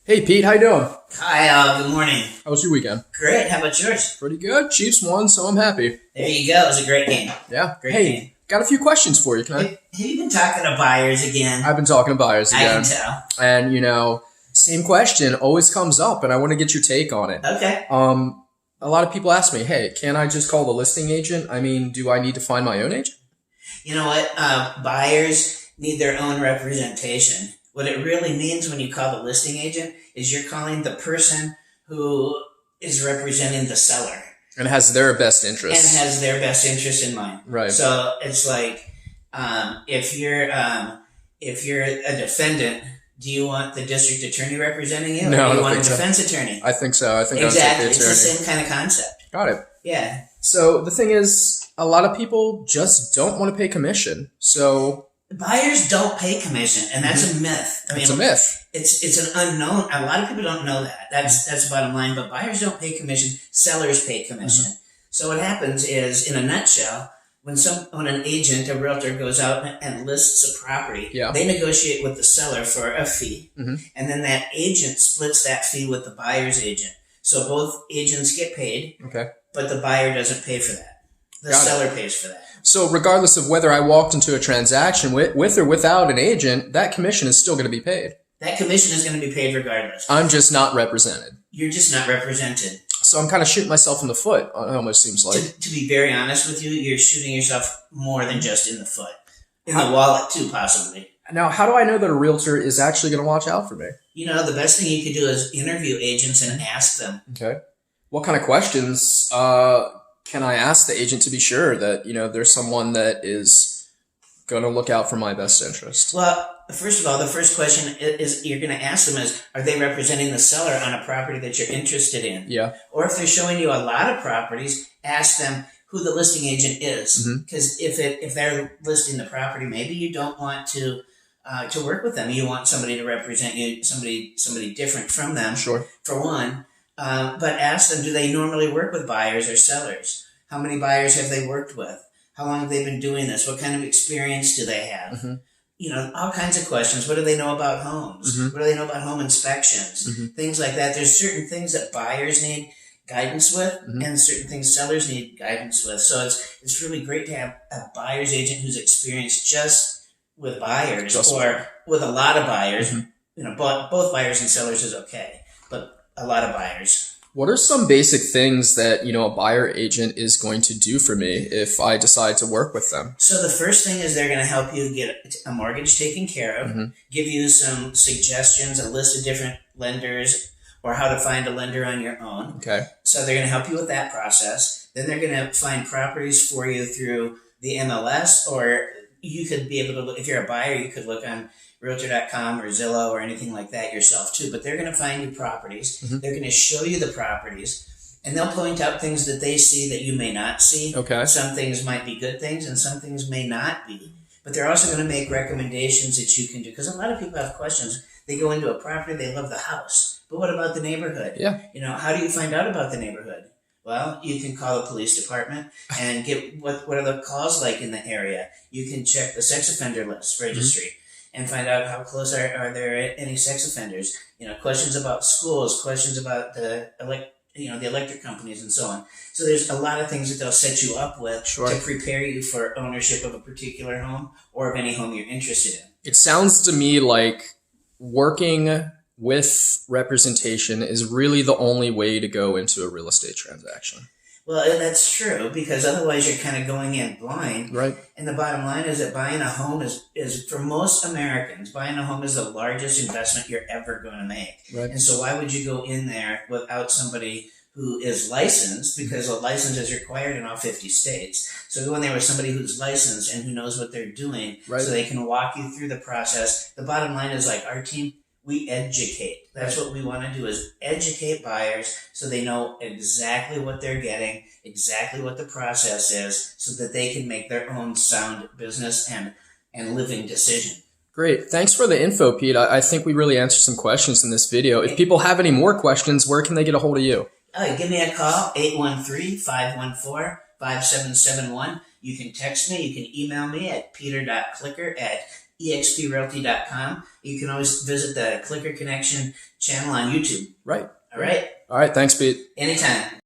Hey Pete, how you doing? Hi, good morning. How was your weekend? Great, how about yours? Pretty good. Chiefs won, so I'm happy. There you go, it was a great game. Yeah. Great hey, game. got a few questions for you. Can I? Have you been talking to buyers again? I've been talking to buyers I again. can tell. And, same question always comes up, and I want to get your take on it. Okay. A lot of people ask me, hey, can I just call the listing agent? I mean, do I need to find my own agent? You know what? Buyers need their own representation. What it really means when you call the listing agent is you're calling the person who is representing the seller. And has their best And interests. has their best interest in mind. Right. So it's like, if you're a defendant, do you want the district attorney representing you? No, or I do you don't want a think so. defense attorney? I think so. I think Exactly. I'll take It's the the attorney. same kind of concept. Got it. Yeah. So the thing is, a lot of people just don't want to pay commission. So Buyers don't pay commission, and that's a myth. it's a myth. It's an unknown. A lot of people don't know that. That's the bottom line. But buyers don't pay commission. Sellers pay commission. So what happens is, in a nutshell, when an agent, a realtor, goes out and lists a property, Yeah. they negotiate with the seller for a fee, and then that agent splits that fee with the buyer's agent. So both agents get paid, Okay. but the buyer doesn't pay for that. The Got it. seller pays for that. So regardless of whether I walked into a transaction with or without an agent, that commission is still going to be paid. That commission is going to be paid regardless. I'm just not represented. You're just not represented. So I'm kind of shooting myself in the foot, it almost seems like. To be very honest with you, you're shooting yourself more than just in the foot. In the wallet, too, possibly. Now, how do I know that a realtor is actually going to watch out for me? The best thing you could do is interview agents and ask them. Okay. What kind of questions can I ask the agent to be sure that, there's someone that is going to look out for my best interest? Well, first of all, the first question is you're going to ask them is, are they representing the seller on a property that you're interested in? Yeah. Or if they're showing you a lot of properties, ask them who the listing agent is. Because if they're listing the property, maybe you don't want to work with them. You want somebody to represent you, somebody different from them. Sure. For one. But ask them, do they normally work with buyers or sellers? How many buyers have they worked with? How long have they been doing this? What kind of experience do they have? All kinds of questions. What do they know about homes? What do they know about home inspections? Things like that. There's certain things that buyers need guidance with and certain things sellers need guidance with. So it's really great to have a buyer's agent who's experienced just with buyers or with a lot of buyers. Both buyers and sellers is okay, but a lot of buyers. What are some basic things that, a buyer agent is going to do for me if I decide to work with them? So the first thing is they're going to help you get a mortgage taken care of, give you some suggestions, a list of different lenders, or how to find a lender on your own. Okay. So they're going to help you with that process. Then they're going to find properties for you through the MLS, or you could be able to look, if you're a buyer, you could look on Realtor.com or Zillow or anything like that yourself too. But they're going to find you properties. They're going to show you the properties, and they'll point out things that they see that you may not see. Okay. Some things might be good things, and some things may not be. But they're also going to make recommendations that you can do. Because a lot of people have questions. They go into a property, they love the house. But what about the neighborhood? Yeah. How do you find out about the neighborhood? Well, you can call the police department and get what are the calls like in the area. You can check the sex offender list registry and find out how close are there any sex offenders. Questions about schools, questions about the electric companies and so on. So there's a lot of things that they'll set you up with to prepare you for ownership of a particular home or of any home you're interested in. It sounds to me like working with representation is really the only way to go into a real estate transaction. Well, that's true, because otherwise you're kind of going in blind. Right. And the bottom line is that buying a home is for most Americans, buying a home is the largest investment you're ever going to make. Right. And so why would you go in there without somebody who is licensed, because a license is required in all 50 states. So go in there with somebody who's licensed and who knows what they're doing, so they can walk you through the process. The bottom line is, like our team, we educate. That's what we want to do, is educate buyers so they know exactly what they're getting, exactly what the process is, so that they can make their own sound business and living decision. Great. Thanks for the info, Pete. I think we really answered some questions in this video. If people have any more questions, where can they get a hold of you? Give me a call, 813-514-5771. You can text me. You can email me at peter.clicker at exprealty.com. You can always visit the Clicker Connection channel on YouTube. Right. All right? All right. Thanks, Pete. Anytime.